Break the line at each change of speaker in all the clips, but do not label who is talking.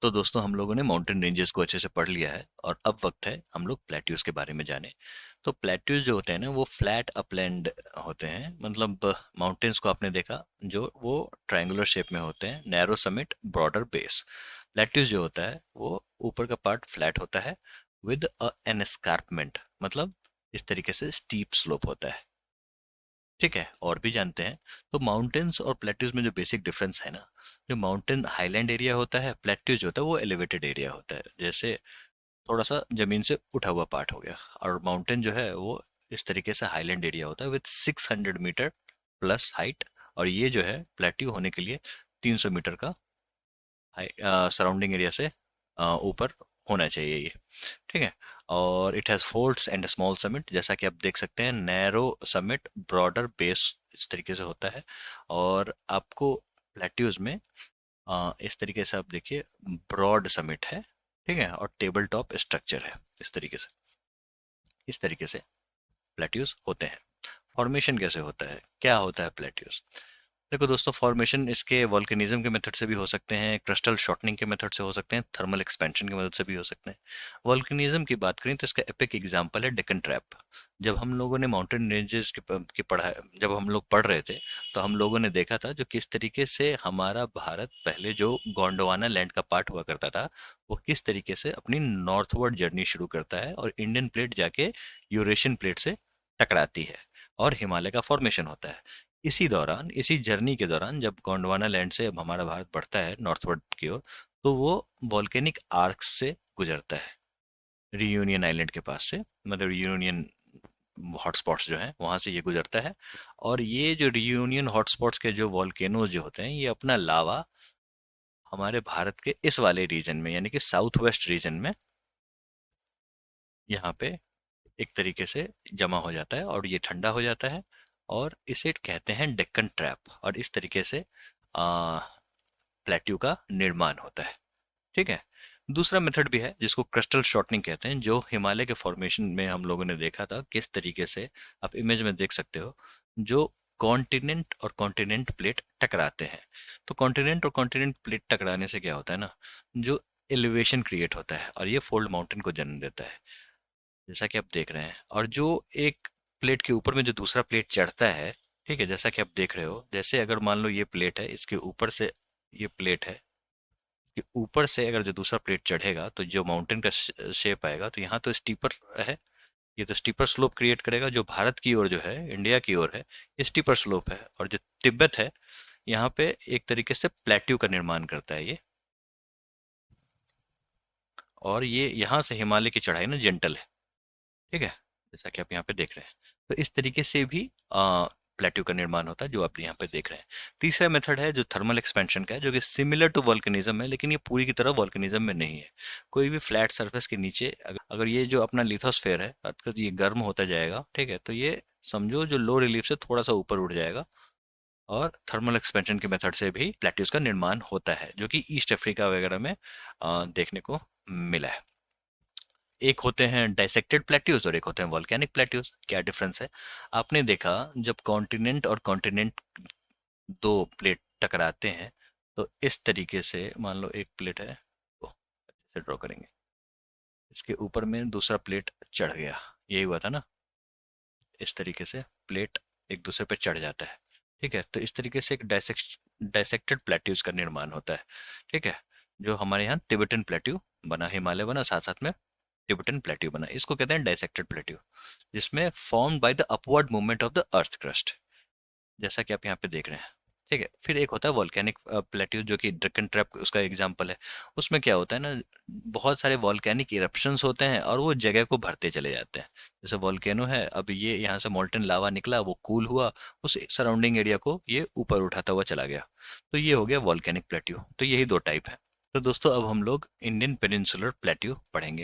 तो दोस्तों हम लोगों ने माउंटेन रेंजेस को अच्छे से पढ़ लिया है और अब वक्त है हम लोग प्लेट्यूज के बारे में जाने। तो प्लेट्यूज जो होते हैं ना वो फ्लैट अपलैंड होते हैं, मतलब माउंटेन्स को आपने देखा जो वो ट्रायंगुलर शेप में होते हैं, narrow summit broader base. Plateaus जो होता है वो ऊपर का पार्ट फ्लैट होता है विद एन एस्कार्पमेंट, मतलब इस तरीके से स्टीप स्लोप होता है। ठीक है, और भी जानते हैं। तो माउंटेन्स और प्लेट्यूज में जो बेसिक डिफरेंस है ना, जो माउंटेन हाईलैंड एरिया होता है, प्लेट्यूज होता है वो एलिवेटेड एरिया होता है, जैसे थोड़ा सा जमीन से उठा हुआ पार्ट हो गया। और माउंटेन जो है वो इस तरीके से हाईलैंड एरिया होता है विद 600 मीटर प्लस हाइट। और ये जो है प्लेट्यू होने के लिए 300 मीटर का सराउंडिंग एरिया से ऊपर होना चाहिए ये। ठीक है। और it has folds and small summit, जैसा कि आप देख सकते हैं, नैरो समिट ब्रॉडर बेस इस तरीके से होता है। और आपको प्लेट्यूज में इस तरीके से आप देखिए ब्रॉड समिट है। ठीक है, और टेबल टॉप स्ट्रक्चर है इस तरीके से। इस तरीके से प्लेट्यूज होते हैं। फॉर्मेशन कैसे होता है, क्या होता है प्लेट्यूज? देखो दोस्तों, फॉर्मेशन इसके वॉल्केनिज्म के मेथड से भी हो सकते हैं, क्रिस्टल शॉर्टनिंग के मेथड से हो सकते हैं, थर्मल एक्सपेंशन की मदद से भी हो सकते हैं। वॉल्केनिज्म की बात करें तो इसका एपिक एग्जांपल है डेक्कन ट्रैप। जब हम लोगों ने माउंटेन रेंजेस की पढ़ाई जब हम लोग पढ़ रहे थे, तो हम लोगों ने देखा था जो किस तरीके से हमारा भारत पहले जो गोंडवाना लैंड का पार्ट हुआ करता था, वो किस तरीके से अपनी नॉर्थवर्ड जर्नी शुरू करता है और इंडियन प्लेट जाके यूरेशियन प्लेट से टकराती है और हिमालय का फॉर्मेशन होता है। इसी दौरान, इसी जर्नी के दौरान, जब गोंडवाना लैंड से अब हमारा भारत बढ़ता है नॉर्थवर्ड की ओर, तो वो वॉल्केनिक आर्क्स से गुजरता है रियूनियन आइलैंड के पास से, मतलब रियूनियन हॉटस्पॉट्स जो हैं वहां से ये गुजरता है। और ये जो रियूनियन हॉटस्पॉट्स के जो वॉल्केनोज जो होते हैं, ये अपना लावा हमारे भारत के इस वाले रीजन में, यानी कि साउथ वेस्ट रीजन में, यहाँ पे एक तरीके से जमा हो जाता है और ये ठंडा हो जाता है। और इसे कहते हैं डेक्कन ट्रैप, और इस तरीके से प्लेट्यू का निर्माण होता है। ठीक है। दूसरा मेथड भी है जिसको क्रिस्टल शॉर्टनिंग कहते हैं, जो हिमालय के फॉर्मेशन में हम लोगों ने देखा था किस तरीके से, आप इमेज में देख सकते हो, जो कॉन्टिनेंट और कॉन्टिनेंट प्लेट टकराते हैं। तो कॉन्टिनेंट और कॉन्टिनेंट प्लेट टकराने से क्या होता है ना, जो एलिवेशन क्रिएट होता है और ये फोल्ड माउंटेन को जन्म देता है, जैसा कि आप देख रहे हैं। और जो एक प्लेट के ऊपर में जो दूसरा प्लेट चढ़ता है, ठीक है, जैसा कि आप देख रहे हो, जैसे अगर मान लो ये प्लेट है, इसके ऊपर से ये प्लेट है, कि ऊपर से अगर जो दूसरा प्लेट चढ़ेगा तो जो माउंटेन का शेप आएगा, तो यहाँ तो स्टीपर है, ये तो स्टीपर स्लोप क्रिएट करेगा। जो भारत की ओर जो है, इंडिया की ओर है, ये स्टीपर स्लोप है। और जो तिब्बत है, यहाँ पे एक तरीके से प्लेट्यू का निर्माण करता है ये। और ये यहाँ से हिमालय की चढ़ाई ना जेंटल है। ठीक है, जैसा कि आप यहाँ पे देख रहे हैं। तो इस तरीके से भी प्लेट्यू का निर्माण होता है जो आप यहाँ पे देख रहे हैं। तीसरा मेथड है जो थर्मल एक्सपेंशन का है, जो कि सिमिलर टू वॉल्केनिज्म है, लेकिन ये पूरी की तरह वॉल्केनिज्म में नहीं है। कोई भी फ्लैट सरफेस के नीचे अगर ये जो अपना लिथोस्फेयर है, अगर ये गर्म होता जाएगा, ठीक है, तो ये समझो जो लो रिलीफ से थोड़ा सा ऊपर उठ जाएगा। और थर्मल एक्सपेंशन के मेथड से भी प्लेट्यूज का निर्माण होता है, जो कि ईस्ट अफ्रीका वगैरह में देखने को मिला है। एक होते हैं डाइसेक्टेड प्लेट्यूज और एक होते हैं वॉल्केनिक प्लेट्यूज। क्या डिफरेंस है? आपने देखा, जब कॉन्टिनेंट और कॉन्टिनेंट दो प्लेट टकराते हैं, तो इस तरीके से मान लो एक प्लेट है, तो अच्छे से ड्रॉ करेंगे, इसके ऊपर में दूसरा प्लेट चढ़ गया, यही हुआ था ना। इस तरीके से प्लेट एक दूसरे पे चढ़ जाता है। ठीक है, तो इस तरीके से एक डाइसेक्टेड प्लेट्यूज का निर्माण होता है। ठीक है, जो हमारे यहाँ तिबेटन प्लेट्यू बना, हिमालय बना, साथ साथ में टिबेटन प्लेट्यू बना, इसको कहते हैं डाइसेक्टेड प्लेट्यू, जिसमें form by the upward movement of the earth crust, जैसा कि आप यहाँ पे देख रहे हैं। ठीक है, फिर एक होता है वॉल्केनिक प्लेट्यू, जो कि ड्रैगन ट्रैप उसका एग्जांपल है। उसमें क्या होता है ना, बहुत सारे वॉल्केनिक इरप्शंस होते हैं और वो जगह को भरते चले जाते हैं। जैसे वॉल्केनो है, अब ये यहाँ से मोल्टन लावा निकला, वो कूल हुआ, उस सराउंडिंग एरिया को ये ऊपर उठाता हुआ चला गया। तो ये हो गया वॉल्केनिक प्लेट्यू। तो यही दो टाइप है। तो दोस्तों अब हम लोग इंडियन पेनिनसुलर प्लेट्यू पढ़ेंगे।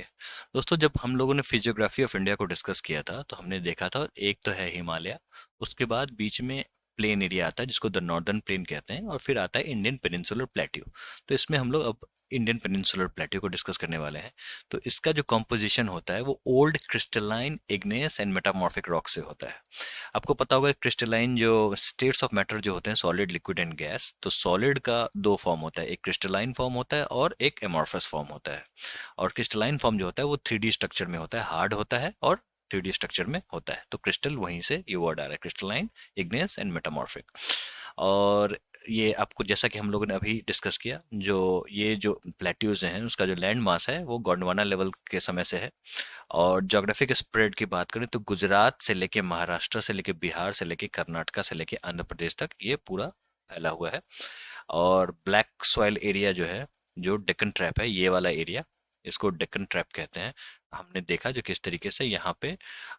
दोस्तों जब हम लोगों ने फिजियोग्राफी ऑफ इंडिया को डिस्कस किया था, तो हमने देखा था एक तो है हिमालय, उसके बाद बीच में प्लेन एरिया आता है जिसको द नॉर्दर्न प्लेन कहते हैं, और फिर आता है इंडियन पेनिनसुलर प्लेट्यू। तो इसमें हम लोग अब इंडियन पेनिनसुलर प्लेट्यू को डिस्कस करने वाले हैं। तो इसका जो कॉम्पोजिशन होता है वो old crystalline igneous and metamorphic rock से होता है। आपको पता होगा क्रिस्टलाइन जो स्टेट्स ऑफ मैटर जो होते हैं, सॉलिड, लिक्विड एंड गैस, तो सॉलिड का दो फॉर्म होता है, एक क्रिस्टलाइन फॉर्म होता है और एक एमॉर्फस फॉर्म होता है। और क्रिस्टलाइन फॉर्म जो होता है वो 3D स्ट्रक्चर में होता है, हार्ड होता है और 3D स्ट्रक्चर में होता है। तो क्रिस्टल वहीं से ये वर्ड आ रहा है, क्रिस्टलाइन, इग्नेस एंड मेटामॉर्फिक। और ये आपको, जैसा कि हम लोगों ने अभी डिस्कस किया, जो ये जो प्लेट्यूज हैं उसका जो लैंड मास है वो गोंडवाना लेवल के समय से है। और ज्योग्राफिक स्प्रेड की बात करें तो गुजरात से लेके महाराष्ट्र से लेके बिहार से लेके कर्नाटका से लेके आंध्र प्रदेश तक ये पूरा फैला हुआ है। और ब्लैक सॉइल एरिया जो है, जो डेक्कन ट्रैप है, ये वाला एरिया, इसको डेक्कन ट्रैप कहते हैं। हमने देखा जो किस तरीके से यहाँ पे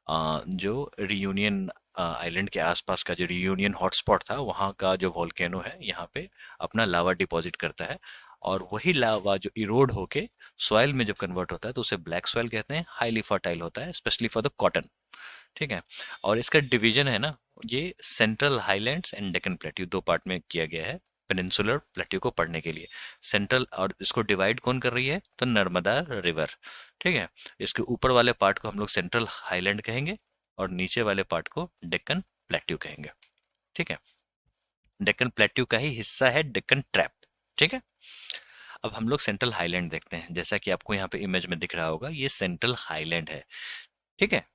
जो रियूनियन आइलैंड के आसपास का जो रियूनियन हॉटस्पॉट था, वहाँ का जो वॉल्केनो है यहाँ पे अपना लावा डिपॉजिट करता है। और वही लावा जो इरोड होके सॉइल में जब कन्वर्ट होता है तो उसे ब्लैक सॉइल कहते हैं, हाईली फर्टाइल होता है स्पेशली फॉर द कॉटन। ठीक है। और इसका डिवीजन है ना, ये central highlands and Deccan plateau दो पार्ट में किया गया है पेनिनसुलर प्लेट्यू को पढ़ने के लिए। सेंट्रल, और इसको डिवाइड कौन कर रही है, तो नर्मदा रिवर। ठीक है। इसके ऊपर वाले पार्ट को हम लोग सेंट्रल हाईलैंड कहेंगे और नीचे वाले पार्ट को डेक्कन प्लेट्यू कहेंगे। ठीक है। डेक्कन प्लेट्यू का ही हिस्सा है डेक्कन ट्रैप। ठीक है। अब हम लोग सेंट्रल हाईलैंड देखते हैं। जैसा कि आपको यहाँ पे इमेज में दिख रहा होगा, ये सेंट्रल हाईलैंड है। ठीक है।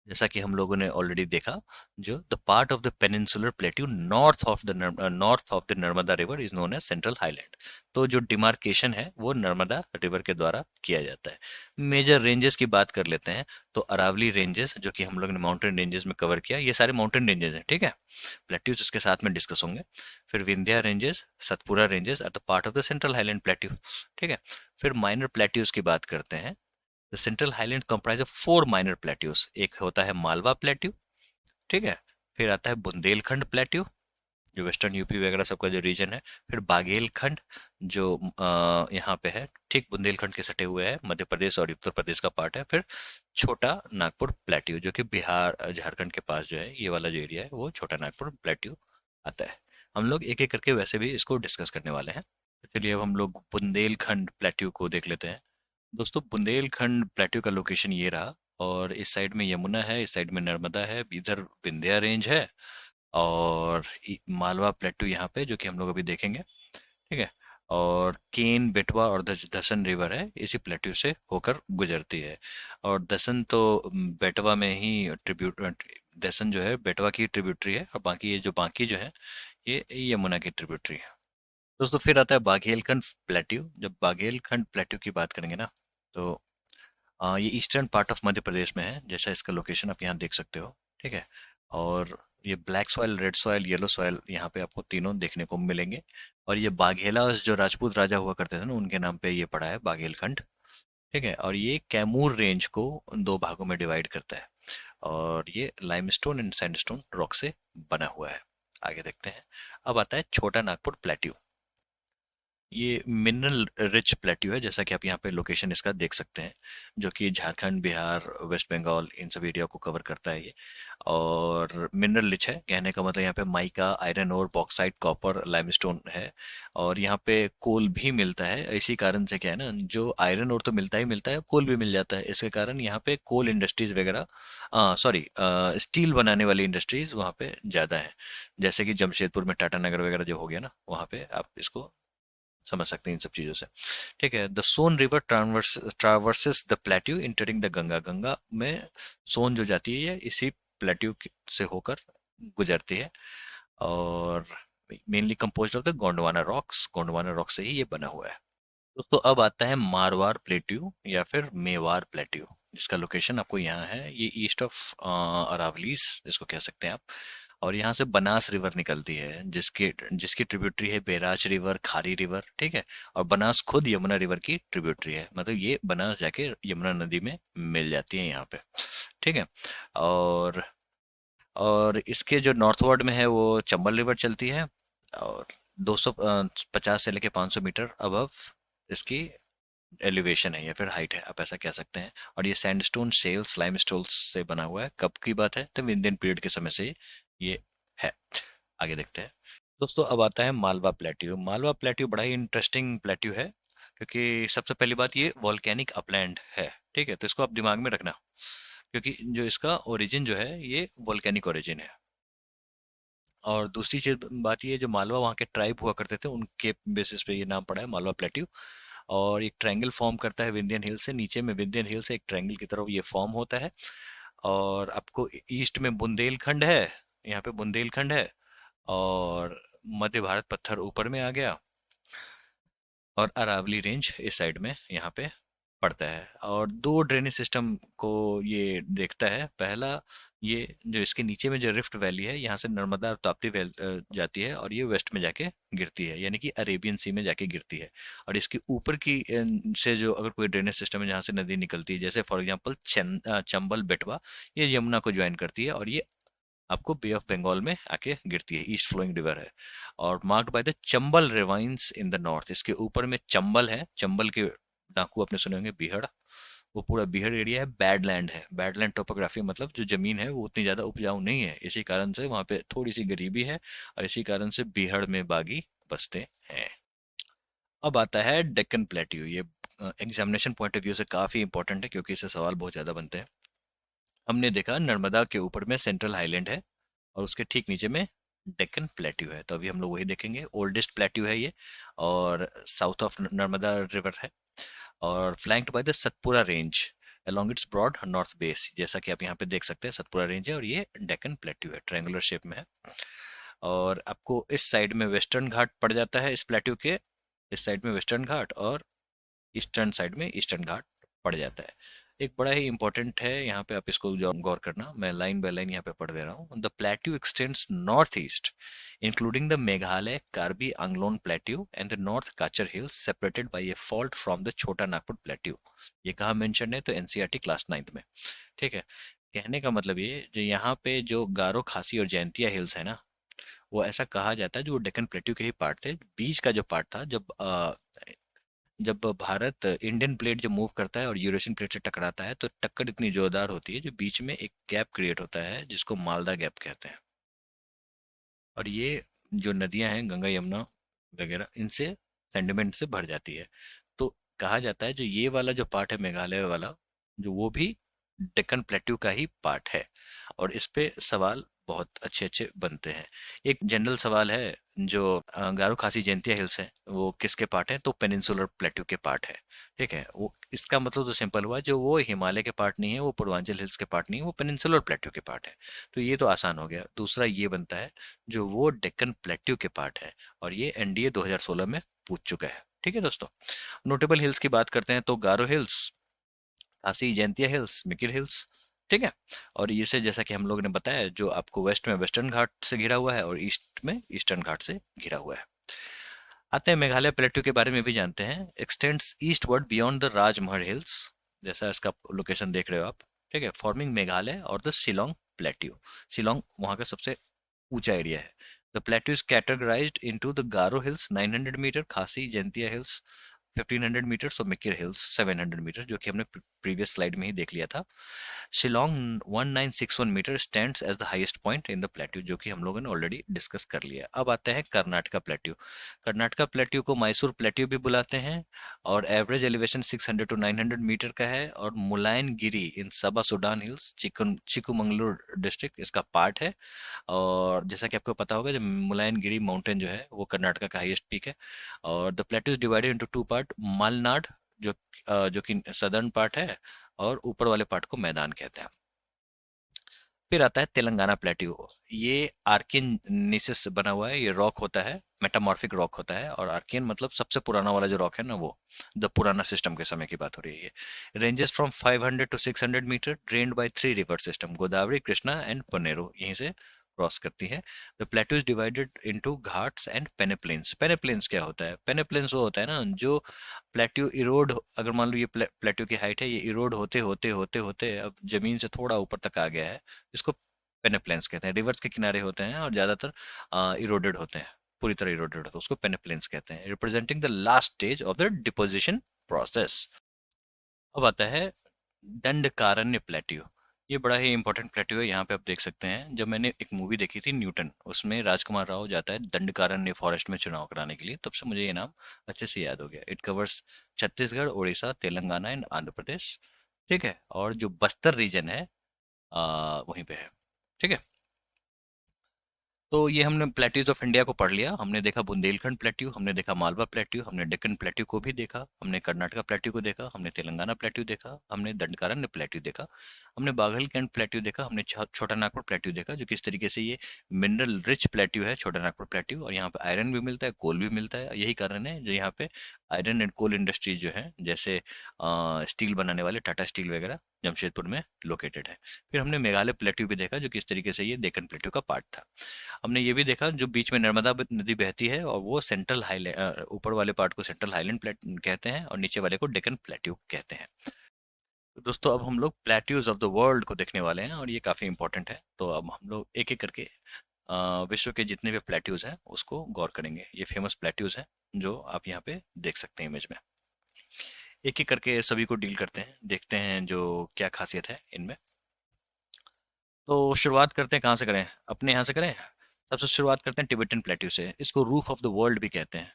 जैसा कि हम लोगों ने ऑलरेडी देखा, जो the part of the peninsular plateau north of the Narmada river is known as central highland. तो जो डिमार्केशन है वो नर्मदा रिवर के द्वारा किया जाता है। मेजर रेंजेस की बात कर लेते हैं। तो अरावली रेंजेस, जो कि हम लोग ने माउंटेन रेंजेस में कवर किया, ये सारे माउंटेन रेंजेस हैं। ठीक है। प्लेट्यूज इसके साथ में डिस्कस होंगे। फिर Vindhya ranges, Satpura ranges are the part of the central highland plateau. ठीक है। फिर माइनर प्लेट्यूज की बात करते हैं। The central highland comprise of 4 minor plateaus. एक होता है मालवा प्लेट्यू। ठीक है। फिर आता है बुंदेलखंड प्लेट्यू, जो वेस्टर्न यूपी वगैरह सबका जो रीजन है। फिर बाघेलखंड, जो यहाँ पे है, ठीक बुंदेलखंड के सटे हुए है, मध्य प्रदेश और उत्तर प्रदेश का पार्ट है। फिर छोटा नागपुर प्लेट्यू, जो कि बिहार झारखंड के पास जो है, ये वाला जो एरिया है वो छोटा नागपुर प्लेट्यू आता है। हम लोग एक एक करके वैसे भी इसको डिस्कस करने वाले हैं। तो चलिए अब हम लोग बुंदेलखंड प्लेट्यू को देख लेते हैं। दोस्तों, बुंदेलखंड प्लेट्यू का लोकेशन ये रहा। और इस साइड में यमुना है, इस साइड में नर्मदा है, इधर विंध्या रेंज है। और मालवा प्लेट्यू यहाँ पे, जो कि हम लोग अभी देखेंगे। ठीक है। और केन, बेटवा और दसन रिवर है, इसी प्लेट्यू से होकर गुजरती है। और दसन तो बेटवा में ही ट्रिब्यूट, दसन जो है बेटवा की ट्रिब्यूटरी है, और बाकी ये जो बाकी जो है ये यमुना की ट्रिब्यूटरी है। दोस्तों, फिर आता है बाघेलखंड प्लेट्यू। जब बाघेलखंड प्लेट्यू की बात करेंगे ना, तो ये eastern part of Madhya Pradesh में है, जैसा इसका लोकेशन आप यहाँ देख सकते हो। ठीक है। और ये black soil, red soil, yellow soil, यहाँ पे आपको तीनों देखने को मिलेंगे। और ये बाघेला जो राजपूत राजा हुआ करते थे ना, उनके नाम पे ये पड़ा है बाघेलखंड। ठीक है। और ये कैमूर रेंज को दो भागों में डिवाइड करता है। और ये लाइमस्टोन एंड सैंडस्टोन रॉक से बना हुआ है। आगे देखते हैं। अब आता है छोटा नागपुर प्लेट्यू। ये मिनरल रिच प्लेट्यू है, जैसा कि आप यहाँ पे लोकेशन इसका देख सकते हैं, जो कि झारखंड, बिहार, वेस्ट बंगाल, इन सब एरिया को कवर करता है ये। और मिनरल रिच है, कहने का मतलब यहाँ पे mica, iron ore, bauxite, copper, limestone है। और यहाँ पे कोल भी मिलता है। इसी कारण से क्या है ना, जो आयरन ओर तो मिलता ही मिलता है, कोल भी मिल जाता है। इसके कारण यहाँ पे कोल इंडस्ट्रीज वगैरह, सॉरी, स्टील बनाने वाली इंडस्ट्रीज वहाँ पे ज़्यादा है। जैसे कि जमशेदपुर में टाटा नगर वगैरह जो हो गया ना, वहाँ पे आप इसको समझ सकते हैं इन सब चीजों से। ठीक है। The Son river traverses the plateau entering the Ganga. Ganga में सोन जो जाती है ये इसी प्लेट्यू से होकर गुजरती है। और mainly composed of the Gondwana rocks, Gondwana rock से ही ये बना हुआ है। दोस्तों, अब आता है मारवाड़ प्लेट्यू या फिर मेवाड़ प्लेट्यू, जिसका लोकेशन आपको यहाँ है। ये ईस्ट ऑफ अरावलीज इसको कह सकते हैं आप। और यहाँ से बनास रिवर निकलती है, जिसकी जिसकी ट्रिब्यूटरी है बैराज रिवर, खारी रिवर। ठीक है। और बनास खुद यमुना रिवर की ट्रिब्यूटरी है, मतलब ये बनास जाके यमुना नदी में मिल जाती है यहाँ पे। ठीक है। और और इसके जो नॉर्थवर्ड में है वो चंबल रिवर चलती है। और 250 से लेके 500 मीटर अबव इसकी एलिवेशन है या फिर हाइट है, आप ऐसा कह सकते हैं। और ये सैंडस्टोन, शेल्स, लाइमस्टोन से बना हुआ है। कब की बात है, तो इंडियन पीरियड के समय से ये है। आगे देखते हैं। दोस्तों अब आता है मालवा प्लेट्यू। मालवा प्लेट्यू बड़ा ही इंटरेस्टिंग प्लेट्यू है, क्योंकि सबसे पहली बात ये वॉल्केनिक अपलैंड है। ठीक है, तो इसको आप दिमाग में रखना, क्योंकि जो इसका ओरिजिन जो है ये वॉल्केनिक ओरिजिन है। और दूसरी चीज बात ये, जो मालवा वहाँ के ट्राइब हुआ करते थे उनके बेसिस पे ये नाम पड़ा है मालवा प्लेट्यू। और एक ट्रायंगल फॉर्म करता है विंध्यन हिल से, नीचे में विंध्यन हिल से एक ट्रायंगल की तरफ ये फॉर्म होता है। और आपको ईस्ट में बुंदेलखंड है, यहाँ पे बुंदेलखंड है। और मध्य भारत पत्थर ऊपर में आ गया, और अरावली रेंज इस साइड में यहाँ पे पड़ता है। और दो ड्रेनेज सिस्टम को ये देखता है। पहला, ये जो इसके नीचे में जो रिफ्ट वैली है, यहाँ से नर्मदा और ताप्ती जाती है और ये वेस्ट में जाके गिरती है, यानी कि अरेबियन सी में जाके गिरती है। और इसके ऊपर की से जो अगर कोई ड्रेनेज सिस्टम है जहाँ से नदी निकलती है, जैसे फॉर एग्जांपल चंबल बेटवा, ये यमुना को ज्वाइन करती है और ये आपको बे ऑफ बंगाल में आके गिरती है। ईस्ट फ्लोइंग रिवर है, और marked by the Chambal ravines in the north. इसके ऊपर में चंबल है, चंबल के डाकू आपने सुने होंगे बीहड़, वो पूरा बीहड़ एरिया है। बैडलैंड है, बैडलैंड टोपोग्राफी मतलब जो जमीन है वो उतनी ज्यादा उपजाऊ नहीं है, इसी कारण से वहाँ पे थोड़ी सी गरीबी है, और इसी कारण से बीहड़ में बागी बसते हैं। अब आता है डेक्कन प्लेट्यू। ये एग्जामिनेशन पॉइंट ऑफ व्यू से काफी इंपॉर्टेंट है, क्योंकि इससे सवाल बहुत ज्यादा बनते हैं। हमने देखा नर्मदा के ऊपर में सेंट्रल हाईलैंड है, और उसके ठीक नीचे में डेक्कन प्लेट्यू है, तो अभी हम लोग वही देखेंगे। ओल्डेस्ट प्लेट्यू है ये, और साउथ ऑफ नर्मदा रिवर है, और flanked by the Satpura range along its broad north base. जैसा कि आप यहाँ पे देख सकते हैं, सतपुरा रेंज है और ये डेक्कन प्लेट्यू है, ट्रायंगुलर शेप में है। और आपको इस साइड में वेस्टर्न घाट पड़ जाता है इस प्लेट्यू के, इस साइड में वेस्टर्न घाट, और ईस्टर्न साइड में ईस्टर्न घाट पड़ जाता है। एक बड़ा ही इंपॉर्टेंट है यहाँ पे, आप इसको गौर करना, मैं लाइन बाय लाइन यहाँ पे पढ़ दे रहा हूँ। The plateau extends north east including the Meghalaya Karbi Anglong plateau and the north Cachar hills separated by a fault from the Chota Nagpur plateau. ये कहाँ मेंशन है? तो एनसीईआरटी क्लास 9th में। ठीक है, कहने का मतलब ये, जो यहाँ पे जो गारो खासी और जैंतिया हिल्स है ना, वो ऐसा कहा जाता है जो डेक्कन प्लेट्यू के ही पार्ट थे। बीच का जो पार्ट था, जब भारत इंडियन प्लेट जब मूव करता है और यूरेशियन प्लेट से टकराता है, तो टक्कर इतनी जोरदार होती है जो बीच में एक गैप क्रिएट होता है, जिसको मालदा गैप कहते हैं। और ये जो नदियां हैं गंगा यमुना वगैरह, इनसे सेंडिमेंट से भर जाती है। तो कहा जाता है जो ये वाला जो पार्ट है मेघालय वाला, जो वो भी डेक्कन प्लेट्यू का ही पार्ट है। और इस पे सवाल बहुत अच्छे अच्छे बनते हैं। एक जनरल सवाल है, जो गारो खासी जयंतिया हिल्स है वो किसके पार्ट है? तो पेनिनसुलर प्लेट्यू के पार्ट है। ठीक है, वो इसका मतलब तो सिंपल हुआ, जो वो हिमालय के पार्ट नहीं है, वो पूर्वांचल हिल्स के पार्ट नहीं है, वो पेनिनसुलर प्लेट्यू के पार्ट है। तो ये तो आसान हो गया। दूसरा ये बनता है, जो वो डेक्कन प्लेट्यू के पार्ट है, और ये एनडीए 2016 में पूछ चुका है। ठीक है दोस्तों, नोटेबल हिल्स की बात करते हैं तो गारो हिल्स, खासी जयंतिया हिल्स, मिकिर हिल्स। ठीक है, और ये से जैसा कि हम लोग ने बताया, जो आपको वेस्ट में वेस्टर्न घाट से घिरा हुआ है और ईस्ट में ईस्टर्न घाट से घिरा हुआ है। आते हैं मेघालय प्लेट्यू के बारे में भी जानते हैं। X tends eastward beyond the Rajmahal hills, जैसा इसका लोकेशन देख रहे हो आप। ठीक है, फॉर्मिंग मेघालय और द शिलोंग प्लेट्यू। शिलोंग वहाँ का सबसे ऊंचा एरिया है। The plateau is categorized into the Garo hills 900 metre, Khasi Jaintia hills 1500 metre, और मिकिर हिल्स 700 मीटर, जो कि हमने प्रीवियस स्लाइड में ही देख लिया था। Shillong 1961 metre stands as the highest point in the plateau, जो कि हम लोगों ने ऑलरेडी डिस्कस कर लिया। अब आते हैं कर्नाटका प्लेट्यू। कर्नाटका प्लेट्यू को मैसूर प्लेट्यू भी बुलाते हैं, और एवरेज एलिवेशन 600 टू 900 मीटर का है। और मुलायनगिरी इन सबा सुडान हिल्स, चिकमंगलूर डिस्ट्रिक्ट इसका पार्ट है। और जैसा कि आपको पता होगा, जो मुलायनगिरी माउंटेन जो है वो कर्नाटका का हाईएस्ट पीक है। और the plateau is divided into two part, Malnad, जो जो कि सदर्न पार्ट है, और ऊपर वाले पार्ट को मैदान कहते हैं। फिर आता है तेलंगाना प्लेट्यू। ये आर्कियन नीसिस बना हुआ है, ये रॉक होता है, मेटामॉर्फिक रॉक होता है। और आर्कियन मतलब सबसे पुराना वाला जो रॉक है ना, वो द पुराना सिस्टम के समय की बात हो रही है। Ranges from 500 to 600 metres, drained by 3 river system, Godavari, Krishna and Penneru, यहीं से क्रॉस करती है। The plateau is divided into ghats and peneplains. Peneplains क्या होता है? पेनेप्लेन्स वो होता है ना, जो प्लेट्यू इरोड, अगर मान लो ये प्लेट्यू की हाइट है, ये इरोड होते होते होते होते अब जमीन से थोड़ा ऊपर तक आ गया है, इसको पेनेप्लेन्स कहते हैं। रिवर्स के किनारे होते हैं और ज्यादातर इरोडेड होते हैं, पूरी तरह इरोडेड होते हैं, उसको पेनेप्लेन्स कहते हैं, representing the last stage of the deposition process. अब आता है दंडकारण्य प्लेट्यू। ये बड़ा ही इंपॉर्टेंट प्लेट्यू है। यहाँ पे आप देख सकते हैं, जब मैंने एक मूवी देखी थी न्यूटन, उसमें राजकुमार राव जाता है दंडकारण्य फॉरेस्ट में चुनाव कराने के लिए, तब से मुझे ये नाम अच्छे से याद हो गया। It covers Chhattisgarh, Orissa, Telangana and Andhra Pradesh. ठीक है, और जो बस्तर रीजन है वहीं पे है। ठीक है, तो ये हमने प्लेट्यूज ऑफ इंडिया को पढ़ लिया। हमने देखा बुंदेलखंड प्लेट्यू, हमने देखा मालवा प्लेट्यू, हमने डेक्कन प्लेट्यू को भी देखा, हमने कर्नाटका प्लेट्यू को देखा, हमने तेलंगाना प्लेट्यू देखा, हमने दंडकारण्य प्लेट्यू देखा, हमने बाघलखंड प्लेट्यू देखा, हमने छोटा नागपुर प्लेट्यू देखा, जो किस तरीके से ये मिनरल रिच प्लेट्यू है छोटा नागपुर प्लेट्यू, और यहाँ पे आयरन भी मिलता है, कोल भी मिलता है। यही कारण है जो यहाँ पे आयरन एंड कोल इंडस्ट्रीज जो है, जैसे स्टील बनाने वाले टाटा स्टील वगैरह, जमशेदपुर में लोकेटेड है। फिर हमने मेघालय प्लेट्यू भी देखा, जो किस तरीके से ये डेक्कन प्लेट्यू का पार्ट था। हमने ये भी देखा जो बीच में नर्मदा नदी बहती है, और वो सेंट्रल हाईलैंड, ऊपर वाले पार्ट को सेंट्रल हाईलैंड प्लेट कहते हैं, और नीचे वाले को डेक्कन प्लेट्यू कहते हैं। तो दोस्तों, अब हम लोग प्लेट्यूज ऑफ द वर्ल्ड को देखने वाले हैं, और ये काफ़ी इंपॉर्टेंट है। तो अब हम लोग एक एक करके विश्व के जितने भी प्लेट्यूज हैं उसको गौर करेंगे। ये फेमस प्लेट्यूज हैं जो आप यहाँ पे देख सकते हैं इमेज में। एक एक करके सभी को डील करते हैं, देखते हैं जो क्या खासियत है इनमें। तो शुरुआत करते हैं, कहाँ से करें? अपने यहाँ से करें। सबसे शुरुआत करते हैं टिबेटन प्लेट्यू से। इसको रूफ ऑफ द वर्ल्ड भी कहते हैं।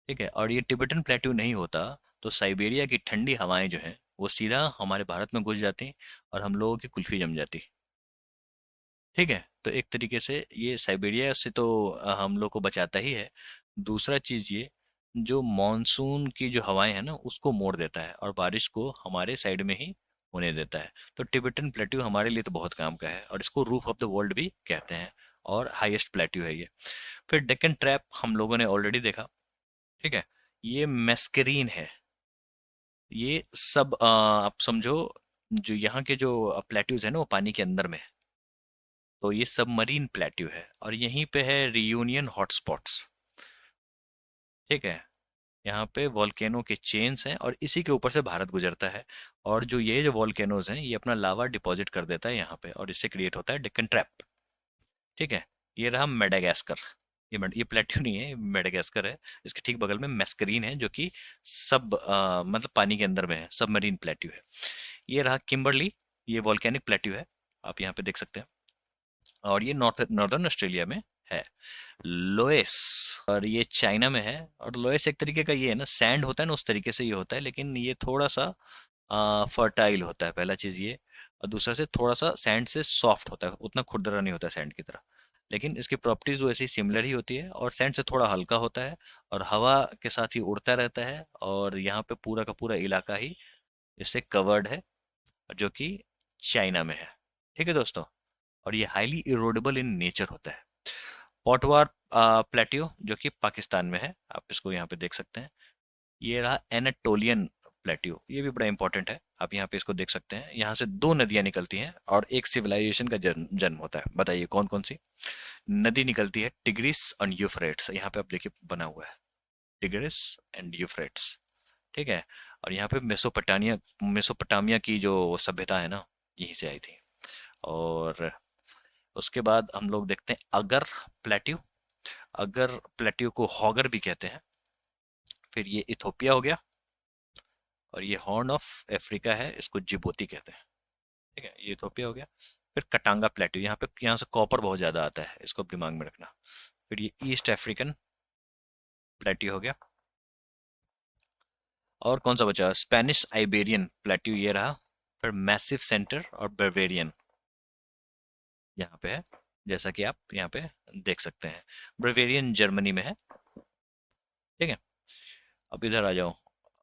ठीक है, और ये टिबेटन प्लेट्यू नहीं होता तो साइबेरिया की ठंडी हवाएं जो हैं वो सीधा हमारे भारत में घुस जाती और हम लोगों की कुल्फी जम जाती। ठीक है, तो एक तरीके से ये साइबेरिया से तो हम लोग को बचाता ही है। दूसरा चीज ये, जो मॉनसून की जो हवाएं हैं ना उसको मोड़ देता है और बारिश को हमारे साइड में ही होने देता है। तो टिबेटन प्लेट्यू हमारे लिए तो बहुत काम का है, और इसको रूफ ऑफ द वर्ल्ड भी कहते हैं, और हाईएस्ट प्लेट्यू है ये। फिर डेक्कन ट्रैप हम लोगों ने ऑलरेडी देखा। ठीक है, ये मैस्करीन है। ये सब आप समझो, जो यहाँ के जो प्लेट्यूज है ना वो पानी के अंदर में है। तो ये सबमरीन प्लेट्यू है, और यहीं पे है रियूनियन हॉटस्पॉट्स। ठीक है, यहाँ पे वॉल्केनो के चेन्स हैं, और इसी के ऊपर से भारत गुजरता है। और जो ये जो वॉल्केनोज हैं ये अपना लावा डिपॉजिट कर देता है यहाँ पे, और इससे क्रिएट होता है डेक्कन ट्रैप। ठीक है, ये रहा मेडागास्कर। ये प्लेट्यू नहीं है, ये मेडागास्कर है। इसके ठीक बगल में मैस्करीन है, जो कि मतलब पानी के अंदर में है, सबमरीन प्लेट्यू है। ये रहा किम्बरली, ये वॉल्केनिक प्लेट्यू है, आप यहाँ पे देख सकते हैं। और ये नॉर्दर्न ऑस्ट्रेलिया में है। लोएस, और ये चाइना में है। और लोएस एक तरीके का ये है ना, सैंड होता है ना उस तरीके से ये होता है, लेकिन ये थोड़ा सा फर्टाइल होता है, पहला चीज़ ये। और दूसरा से थोड़ा सा सैंड से सॉफ्ट होता है, उतना खुरदरा नहीं होता सैंड की तरह। लेकिन इसकी प्रॉपर्टीज वैसी सिमिलर ही होती है, और सैंड से थोड़ा हल्का होता है, और हवा के साथ ही उड़ता रहता है। और यहाँ पे पूरा का पूरा इलाका ही इससे कवर्ड है, जो कि चाइना में है। ठीक है दोस्तों, और ये हाईली इरोडेबल इन नेचर होता है। पॉटवार प्लेट्यू जो कि पाकिस्तान में है, आप इसको यहाँ पे देख सकते हैं। ये रहा एनाटोलियन प्लेट्यू, ये भी बड़ा इंपॉर्टेंट है। आप यहाँ पे इसको देख सकते हैं, यहाँ से दो नदियाँ निकलती हैं और एक सिविलाइजेशन का जन्म जन्म होता है। बताइए कौन कौन सी नदी निकलती है? टिग्रिस और यूफ्रेट्स, यहाँ पे आप देखिए बना हुआ है, टिग्रिस एंड यूफ्रेट्स। ठीक है, और यहाँ पे मेसोपोटामिया की जो सभ्यता है ना, यहीं से आई थी। और उसके बाद हम लोग देखते हैं अगर प्लेट्यू। अगर प्लेट्यू को हॉगर भी कहते हैं। फिर ये इथोपिया हो गया, और ये हॉर्न ऑफ अफ्रीका है, इसको जिबूती कहते हैं। ठीक है, ये इथोपिया हो गया। फिर कटांगा प्लेट्यू, यहाँ पे यहाँ से कॉपर बहुत ज़्यादा आता है, इसको आप दिमाग में रखना। फिर ये ईस्ट अफ्रीकन प्लेट्यू हो गया। और कौन सा बचा? स्पेनिश आइबेरियन प्लेट्यू, ये रहा। फिर मैसिव सेंटर और बर्वेरियन यहाँ पे है, जैसा कि आप यहाँ पे देख सकते हैं। बर्वेरियन जर्मनी में है। ठीक है, अब इधर आ जाओ,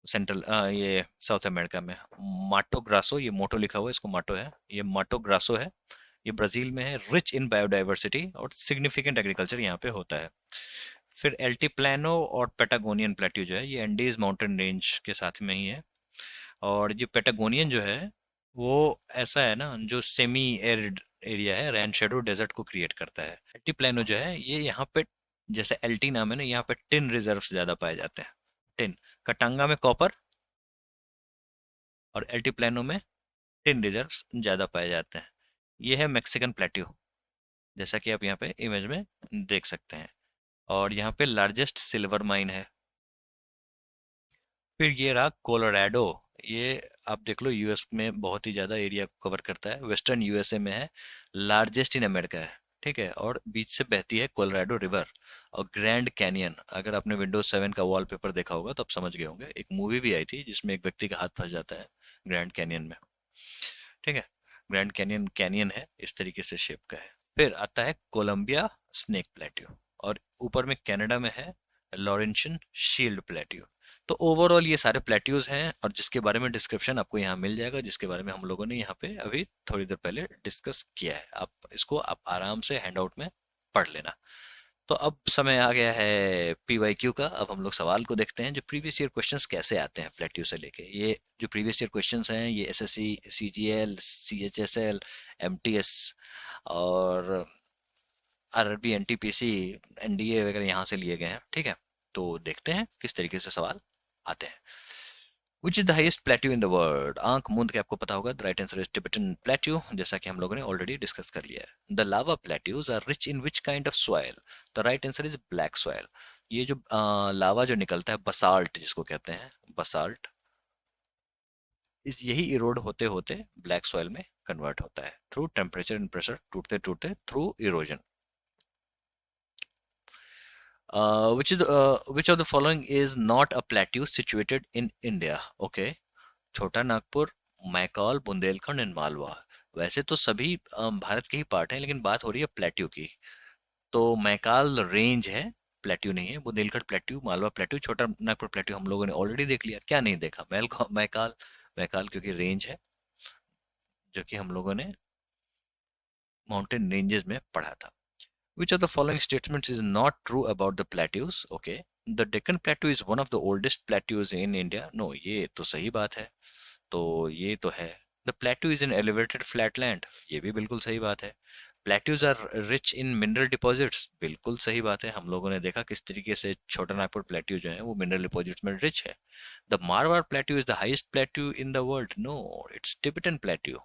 ये साउथ अमेरिका में माटो ग्रासो, ये मोटो लिखा हुआ है, इसको माटो है, ये माटो ग्रासो है। ये ब्राजील में है, रिच इन बायोडाइवर्सिटी, और सिग्निफिकेंट एग्रीकल्चर यहाँ पे होता है। फिर एल्टीप्लानो और पेटागोनियन प्लेट्यू जो है, ये एंडीज माउंटेन रेंज के साथ में ही है। और ये पेटागोनियन जो है वो ऐसा है ना, जो सेमी एरिड एरिया है, रैन शेडो डेजर्ट को क्रिएट करता है। एल्टीप्लानो जो है ये यहाँ पे, जैसे एल्टी नाम है ना, यहाँ पे टिन रिजर्व्स ज्यादा पाए जाते हैं। टिन, कटांगा में कॉपर, और एल्टीप्लानो में टिन रिजर्व्स ज्यादा पाए जाते हैं। ये है मैक्सिकन प्लेट्यू, जैसा कि आप यहाँ पे इमेज में देख सकते हैं। और यहाँ पे लार्जेस्ट सिल्वर माइन है। फिर ये रहा कोलोराडो, ये आप देख लो, यूएस में बहुत ही ज़्यादा एरिया कवर करता है, वेस्टर्न यूएसए में है, लार्जेस्ट इन अमेरिका है, ठीक है, और बीच से बहती है कोलोराडो रिवर। और ग्रैंड कैनियन, अगर आपने विंडोज 7 का वॉलपेपर देखा होगा तो आप समझ गए होंगे, एक मूवी भी आई थी जिसमें एक व्यक्ति का हाथ फंस जाता है ग्रैंड कैनियन में, ठीक है। ग्रैंड कैनियन कैनियन है, इस तरीके से शेप का है। फिर आता है कोलंबिया स्नेक प्लेट्यू, और ऊपर में कनाडा में है लॉरेंशियन शील्ड प्लेट्यू। तो ओवरऑल ये सारे प्लेट्यूज हैं, और जिसके बारे में डिस्क्रिप्शन आपको यहाँ मिल जाएगा, जिसके बारे में हम लोगों ने यहाँ पे अभी थोड़ी देर पहले डिस्कस किया है। आप आराम से हैंडआउट में पढ़ लेना। तो अब समय आ गया है PYQ का। अब हम लोग सवाल को देखते हैं, जो प्रीवियस ईयर क्वेश्चंस कैसे आते हैं प्लेट्यू से लेके। ये जो प्रीवियस ईयर क्वेश्चंस हैं, ये SSC, CGL, CHSL, MTS और RRB, NTPC, NDA वगैरह यहाँ से लिए गए हैं, ठीक है। तो देखते हैं किस तरीके से सवाल आते हैं। Which is the highest plateau in the world? आंख मूंद के आपको पता होगा, the right answer is Tibetan plateau, जैसा कि हम लोगों ने ऑलरेडी डिस्कस कर लिया है। The lava plateaus are rich in which kind of soil? The right answer is black soil. ये जो लावा जो निकलता है, बसाल्ट जिसको कहते हैं, बसाल्ट, इस यही इरोड होते होते ब्लैक सॉइल में कन्वर्ट होता है थ्रू टेम्परेचर एंड प्रेशर, टूटते टूटते through erosion. Which of the following is not a plateau situated in India? Okay, छोटा नागपुर, मैकॉल, बुंदेलखंड एंड मालवा। वैसे तो सभी भारत के ही पार्ट हैं, लेकिन बात हो रही है प्लेट्यू की। तो मैकाल रेंज है, प्लेट्यू नहीं है। बुंदेलखंड प्लेट्यू, मालवा प्लेट्यू, छोटा नागपुर प्लेट्यू हम लोगों ने ऑलरेडी देख लिया। क्या नहीं देखा? मैकाल, मैकाल क्योंकि रेंज है, जो कि हम लोगों ने माउंटेन रेंजेस में पढ़ा था। Which of the following statements is not true about the plateaus? Okay, the Deccan Plateau is one of the oldest plateaus in India. No, ये तो सही बात है। तो ये तो है। The plateau is an elevated flatland. ये भी बिल्कुल सही बात है। Plateaus are rich in mineral deposits. बिल्कुल सही बात है। हम लोगों ने देखा किस तरीके से छोटा नागपुर प्लेट्यू जो है वो मिनरल डिपॉजिट्स में रिच है। The Marwar Plateau is the highest plateau in the world. No, it's Tibetan Plateau.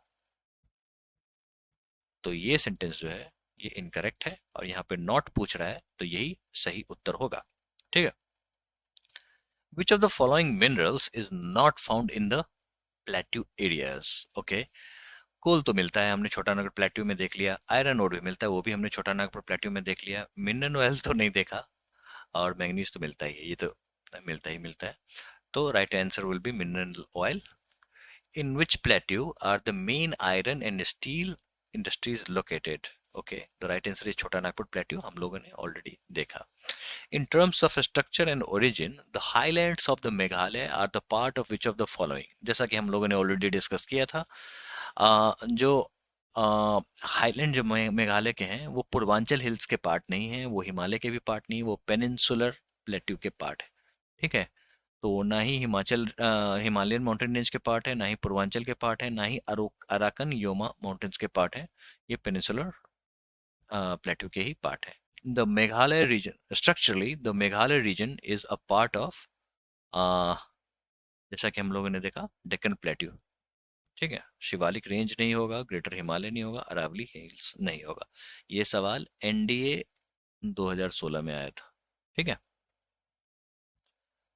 तो ये सेंटेंस जो है ये इनकरेक्ट है, और यहाँ पे नॉट पूछ रहा है, तो यही सही उत्तर होगा, ठीक है। Which of the following minerals is not found in the plateau areas? Okay, coal तो मिलता है, हमने छोटा नागपुर प्लेट्यू में देख लिया। आयरन ओर भी मिलता है, वो भी हमने छोटा नागपुर प्लेट्यू में देख लिया। मिनरल ऑयल तो नहीं देखा, और मैंगनीज तो मिलता ही है, ये तो मिलता ही मिलता है। तो right answer will be mineral oil. In which plateau are the main iron and steel industries located? Okay, the right answer is Chota Nagpur Plateau, हम लोगों ने already देखा। In terms of structure and origin, the highlands of the Meghalaya are the part of which of the following? जैसा कि हम लोगों ने already discuss किया था, जो हाईलैंड जो मेघालय के हैं वो पूर्वांचल हिल्स के पार्ट नहीं है, वो हिमालय के भी पार्ट नहीं, वो पेनिनसुलर प्लेट्यू के पार्ट है, ठीक है। तो ना ही हिमालयन माउंटेन रेंज के पार्ट है, ना ही पूर्वांचल के पार्ट है, ना ही अराकन योमा माउंटेन्स के पार्ट है। ये पेनिसुलर प्लेट्यू के ही पार्ट है। The Meghalaya region, structurally the Meghalaya region is a part of, जैसा कि हम लोगों ने देखा, डेक्कन प्लेट्यू, ठीक है। शिवालिक रेंज नहीं होगा, ग्रेटर हिमालय नहीं होगा, अरावली हिल्स नहीं होगा। ये सवाल NDA 2016 में आया था, ठीक है।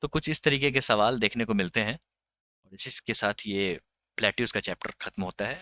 तो कुछ इस तरीके के सवाल देखने को मिलते हैं, और इसी के साथ ये प्लेट्यूज का चैप्टर खत्म होता है।